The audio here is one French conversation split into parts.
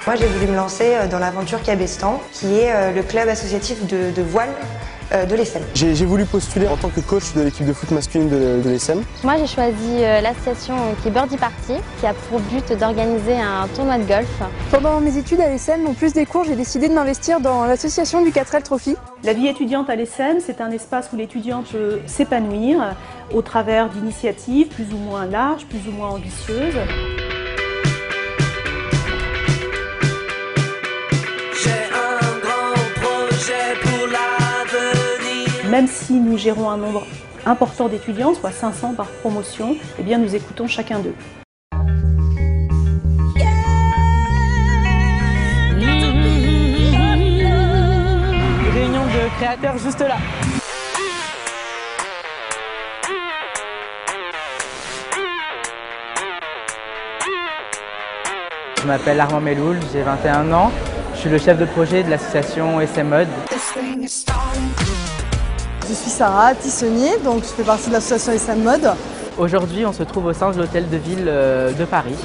Moi, j'ai voulu me lancer dans l'aventure Cabestan, qui est le club associatif de voile de l'ESSEM. J'ai voulu postuler en tant que coach de l'équipe de foot masculine de l'ESSEM. Moi, j'ai choisi l'association qui est Birdie Party, qui a pour but d'organiser un tournoi de golf. Pendant mes études à l'ESSEM, en plus des cours, j'ai décidé de m'investir dans l'association du 4L Trophy. La vie étudiante à l'ESSEM, c'est un espace où l'étudiant peut s'épanouir au travers d'initiatives plus ou moins larges, plus ou moins ambitieuses. Même si nous gérons un nombre important d'étudiants, soit 500 par promotion, eh bien nous écoutons chacun d'eux. Réunion de créateurs juste là. Je m'appelle Armand Meloul, j'ai 21 ans. Je suis le chef de projet de l'association ESSEM Mode. Je suis Sarah Tissonnier, donc je fais partie de l'association ESSEM Mode. Aujourd'hui, on se trouve au sein de l'hôtel de ville de Paris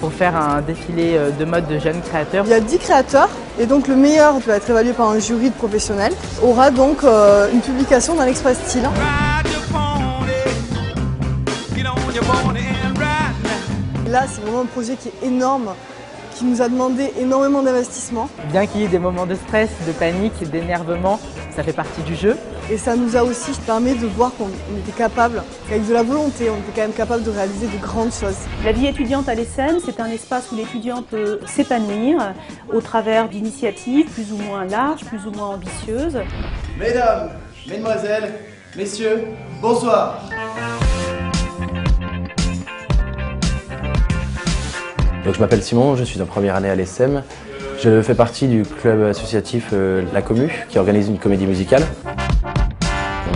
pour faire un défilé de mode de jeunes créateurs. Il y a 10 créateurs et donc le meilleur qui va être évalué par un jury de professionnels aura donc une publication dans l'Express Style. Là, c'est vraiment un projet qui est énorme, qui nous a demandé énormément d'investissement. Bien qu'il y ait des moments de stress, de panique, d'énervement, ça fait partie du jeu. Et ça nous a aussi permis de voir qu'on était capable, qu'avec de la volonté, on était quand même capable de réaliser de grandes choses. La vie étudiante à l'ESSEM, c'est un espace où l'étudiant peut s'épanouir au travers d'initiatives plus ou moins larges, plus ou moins ambitieuses. Mesdames, mesdemoiselles, messieurs, bonsoir. Donc, je m'appelle Simon, je suis en première année à l'ESSEM. Je fais partie du club associatif La Commu qui organise une comédie musicale.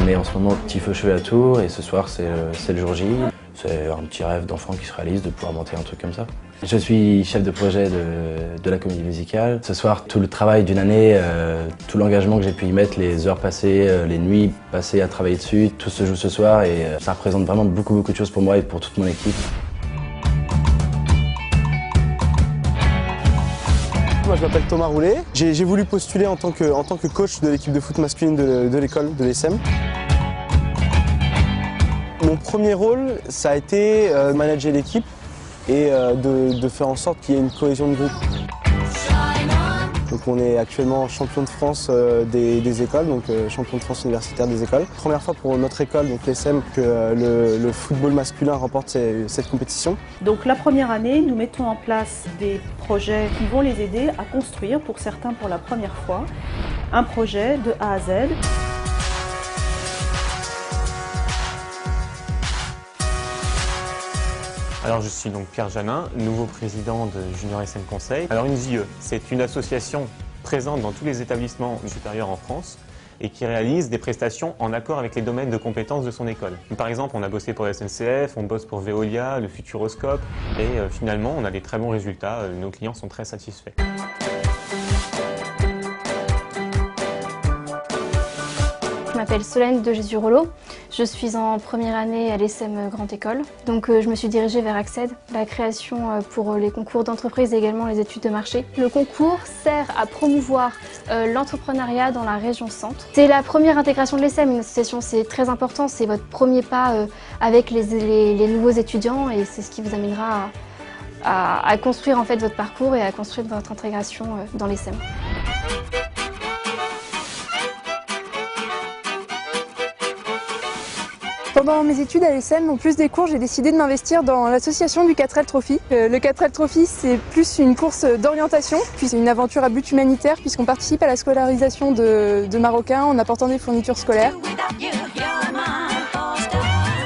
On est en ce moment petit feu cheveux à Tours et ce soir c'est le jour J. C'est un petit rêve d'enfant qui se réalise de pouvoir monter un truc comme ça. Je suis chef de projet de la comédie musicale. Ce soir, tout le travail d'une année, tout l'engagement que j'ai pu y mettre, les heures passées, les nuits passées à travailler dessus, tout se joue ce soir et ça représente vraiment beaucoup de choses pour moi et pour toute mon équipe. Moi, je m'appelle Thomas Roulet. J'ai voulu postuler en tant que coach de l'équipe de foot masculine de l'école de l'ESSEM. Mon premier rôle, ça a été de manager l'équipe et de faire en sorte qu'il y ait une cohésion de groupe. Donc on est actuellement champion de France des écoles, donc champion de France universitaire des écoles. Première fois pour notre école, donc l'ESSEM, que le football masculin remporte cette compétition. Donc la première année, nous mettons en place des projets qui vont les aider à construire, pour certains pour la première fois, un projet de A à Z. Alors je suis donc Pierre Janin, nouveau président de Junior ESSEM Conseil. Alors une JE, c'est une association présente dans tous les établissements supérieurs en France et qui réalise des prestations en accord avec les domaines de compétences de son école. Par exemple, on a bossé pour la SNCF, on bosse pour Veolia, le Futuroscope et finalement on a des très bons résultats, nos clients sont très satisfaits. Je m'appelle Solène de Jésus-Rollo. Je suis en première année à l'ESSEM Grande École. Donc je me suis dirigée vers Accède, la création pour les concours d'entreprise et également les études de marché. Le concours sert à promouvoir l'entrepreneuriat dans la région centre. C'est la première intégration de l'ESSEM, une association, c'est très important, c'est votre premier pas avec les nouveaux étudiants et c'est ce qui vous amènera à construire en fait votre parcours et à construire votre intégration dans l'ESSEM. Pendant mes études à l'ESSEM, en plus des cours, j'ai décidé de m'investir dans l'association du 4L Trophy. Le 4L Trophy, c'est plus une course d'orientation, puis c'est une aventure à but humanitaire puisqu'on participe à la scolarisation de Marocains en apportant des fournitures scolaires.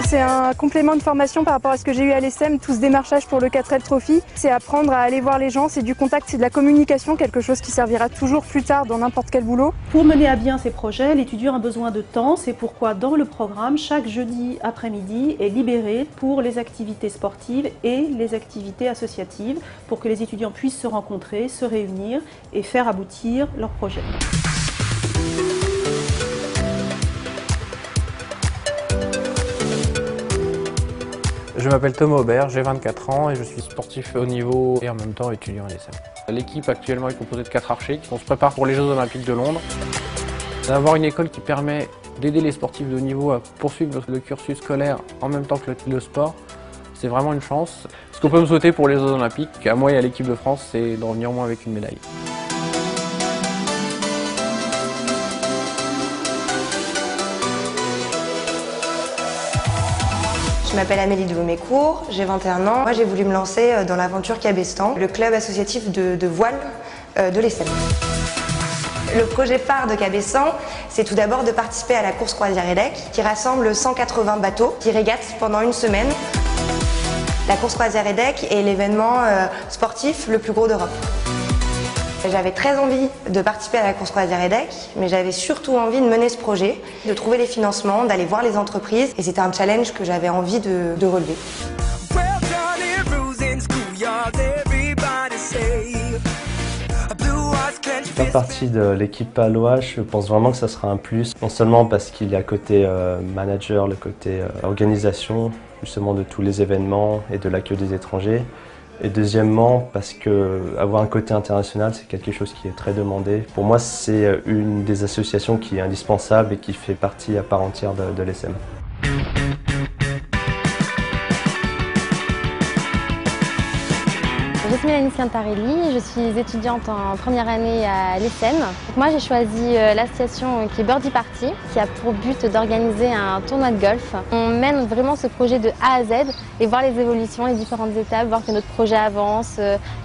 C'est un complément de formation par rapport à ce que j'ai eu à l'ESSEM, tout ce démarchage pour le 4L Trophy. C'est apprendre à aller voir les gens, c'est du contact, c'est de la communication, quelque chose qui servira toujours plus tard dans n'importe quel boulot. Pour mener à bien ces projets, l'étudiant a besoin de temps, c'est pourquoi dans le programme, chaque jeudi après-midi est libéré pour les activités sportives et les activités associatives pour que les étudiants puissent se rencontrer, se réunir et faire aboutir leurs projets. Je m'appelle Thomas Aubert, j'ai 24 ans et je suis sportif haut niveau et en même temps étudiant à l'ESSEM. L'équipe actuellement est composée de 4 archers qui se préparent pour les Jeux Olympiques de Londres. D'avoir une école qui permet d'aider les sportifs de haut niveau à poursuivre le cursus scolaire en même temps que le sport, c'est vraiment une chance. Ce qu'on peut me souhaiter pour les Jeux Olympiques, à moi et à l'équipe de France, c'est d'en venir au moins avec une médaille. Je m'appelle Amélie de Vaumécourt, j'ai 21 ans. Moi, j'ai voulu me lancer dans l'aventure Cabestan, le club associatif de voile de l'ESSEM. Le projet phare de Cabestan, c'est tout d'abord de participer à la course croisière EDEC, qui rassemble 180 bateaux qui régatent pendant une semaine. La course croisière EDEC est l'événement sportif le plus gros d'Europe. J'avais très envie de participer à la course croisière EDEC, mais j'avais surtout envie de mener ce projet, de trouver les financements, d'aller voir les entreprises, et c'était un challenge que j'avais envie de relever. Faire partie de l'équipe Palois, je pense vraiment que ça sera un plus, non seulement parce qu'il y a côté manager, le côté organisation, justement de tous les événements et de l'accueil des étrangers, et deuxièmement parce que avoir un côté international, c'est quelque chose qui est très demandé. Pour moi, c'est une des associations qui est indispensable et qui fait partie à part entière de l'ESSEM. Je suis Mélanie Scantarelli, je suis étudiante en première année à l'ESSEM. Moi j'ai choisi l'association qui est Birdie Party, qui a pour but d'organiser un tournoi de golf. On mène vraiment ce projet de A à Z et voir les évolutions, les différentes étapes, voir que notre projet avance,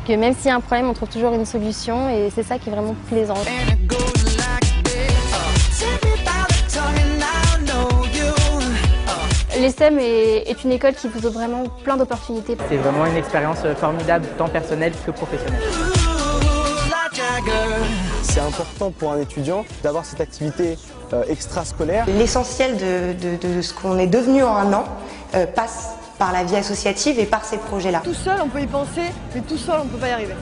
que même s'il y a un problème, on trouve toujours une solution et c'est ça qui est vraiment plaisant. L'ESSEM est une école qui vous offre vraiment plein d'opportunités. C'est vraiment une expérience formidable, tant personnelle que professionnelle. C'est important pour un étudiant d'avoir cette activité extrascolaire. L'essentiel de ce qu'on est devenu en un an passe par la vie associative et par ces projets-là. Tout seul, on peut y penser, mais tout seul, on ne peut pas y arriver.